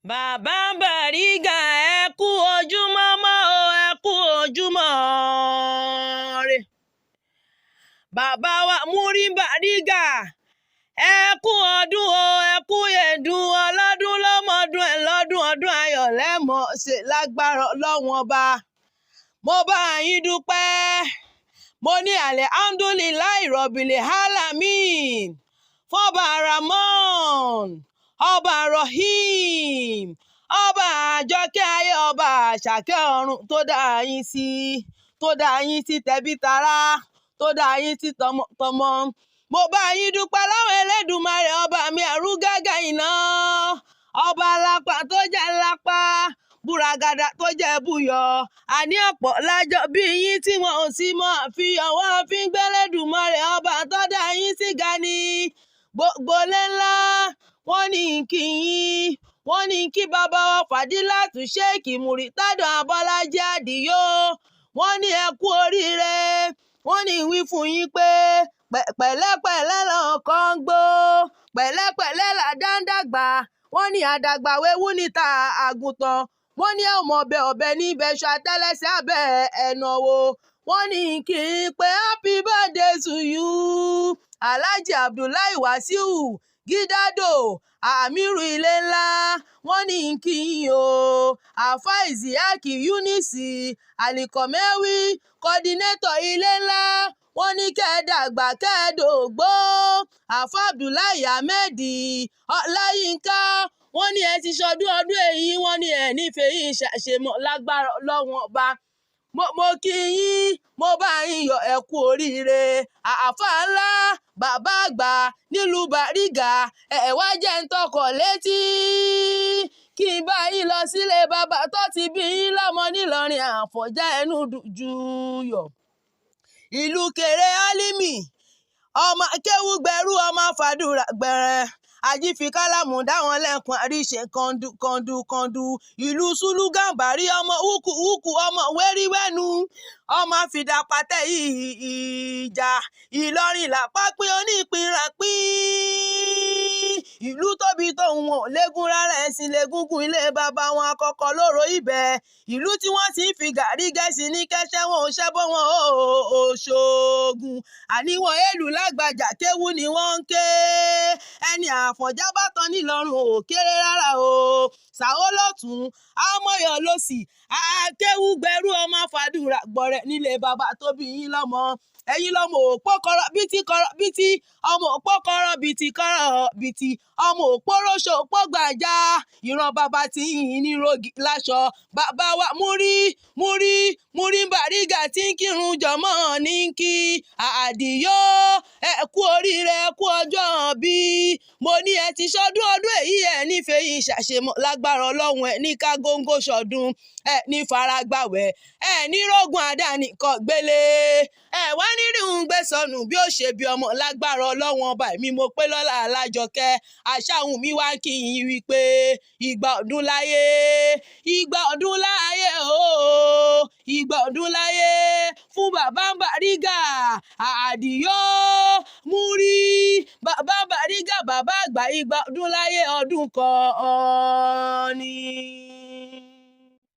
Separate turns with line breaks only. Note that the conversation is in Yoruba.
Bàbá Bariga ẹ kú ojúmọ́ mọ́ o, ẹ kú ojúmọ́ re. Bàbá wa Múrí Bariga ẹ kú ọdún o, ẹ kú yèdùn ọlọ́dún lọ́mọdún ẹ̀ lọ́dún ọdún ayọ̀ lẹ́mọ̀ ṣe lágbára Ọlọ́run ọba. Mo bá yín dúpẹ́, mo ní alhamdulillahi rabbil alamin fọ́ba Rahman, ọba Rahim, ọba àjọkẹ́ ayé, ọba àṣàkẹ́ ọ̀run tó dá yín sí tẹbí tará, tó dá yín sí tọmọtọmọ. Mo bá yín dúpẹ́ láwọn Elédùmarè ọba mi àrúgágá iná, ọba alápá tó jẹ́ lápá, búragàdà tó jẹ́ búyọ̀. Àní ọ̀pọ̀ lájọ bí yín tí wọn ò sí mọ́ àfihàn, wọn fi ń gbẹ́lẹ́dùmarè ọba tó dá yín sí ga ni. Gbogbo lé ńlá wọ́n ní kí yín, wọ́n ní kí bàbá wa Fàdílátù Ṣéèkì Mùrítádù Abọ́lájí Àdìyó, wọ́n ní ẹ kú oríire, wọ́n ní wí fún yín pé pẹ̀lẹ́pẹ̀lẹ́ lọ́kàn ń gbó, pẹ̀lẹ́pẹ̀lẹ́ làdá ń dàgbà, wọ́n ní àdàgbà wéwú níta àgùntàn, wọ́n ní ọmọ ọbẹ̀ ní ibẹ̀ṣọ àtẹ́lẹsẹ̀ abẹ́ ẹ̀nàwó, wọ́n ní kí n pé happy birthday to you Alhaji Abdullahi Wasiu Gidado Amiru ilé ńlá, wọ́n ní kí n o Àfà Isiaki Yunisi Alikọ̀mẹ́wì kọ́dínétọ̀ ilé ńlá, wọ́n ní kẹ́ẹ̀dàgbà kẹ́ẹ̀dògbó Àfà Abdullahi Ahmed Ọláyínká, wọ́n ní ẹ ti ṣọdún ọdún èyí, wọ́n ní ẹ nífẹ̀ẹ́ yìí ṣàṣemọ̀ lágbára Ọlọ́run ọba. Mo kí yín, mo bá yín yọ̀ ẹ kú oríire. Àfà ńlá bàbá àgbà nílùú Bariga ẹ wá jẹ́ ń tọkọ̀ létí, kí n bá yín lọ sílé bàbá tó ti bí yín lọ́mọ nílọrin Àfọ̀njá ẹnu juyọ̀. Ìlú Kéré Álímì ọmọ kéwú gbẹrú ọmọ fàdúrà gbẹrẹ, ajífikálàmù dáwọn lẹ́kùn àríṣe kọ́ndú. Ìlú Sùlù Gàmbàrí ọmọ wúkú ọmọ wẹ́ríwẹ́nu, ọmọ fìdàpàtẹ́ ìjà. Ìlọrin làpápín onípínrapín, ìlú tóbi tóun wọn légún rárá, ẹ̀sìn légúngún ilé bàbá wọn àkọ́kọ́ lóró ibẹ̀. Ìlú tí wọ́n sì ń fi gàrí gẹ̀ẹ́sì ní kẹ́sẹ́ wọn ò ṣẹ́bọ̀ wọn ò ṣoògùn. Àní wọn èlù lágbàjà kéwú ni wọ́n ń ké, ẹni Àfọ̀njá bá tán nílọrin ò kéré rárá o. Sàó lọ́tún àmọ́yọ̀ lósì, akéwú gbẹrú ọmọ fàdúrà gbọ̀rẹ̀ nílé bàbá tó bí yín lọ́mọ. Ẹ̀yin lọ́mọ òpó kọ́rọ́ bítí ọmọ òpó kọ́rọ́ bítí ọmọ òpó róṣò òpó gbàjà, ìran bàbá tí yìnyín ní rogi láṣọ. Bàbá wa Múrí Bariga tí ń kírun jọmọ́ ní kí Àdìyó ẹ kú oríire, ẹ kú ọjọ́ bí. Mo ní ẹ ti ṣọdún ọdún èyí, ẹ nífẹ̀ẹ́ yìí ṣàṣemọ̀ lágbára Ọlọ́run, ẹ ní ká góńgó ṣọdún, ẹ ní faragbàwẹ̀, ẹ ní rógun àdáni kọ gbélé, ẹ wá nírìhun gbé sọnù bí ó ṣe bí ọmọ lágbára Ọlọ́run ọba. Èmi mo pé lọ́lá Alájọkẹ́ Àṣàhùn mi wá kí yín wípé ìgbà ọdún láyé o, ìgbà ọdún láyé fún bàbá Bariga Àdìyó Múrí, bàbá Bariga bàbá àgbà, ìgbà ọdún láyé ọdún kan ni.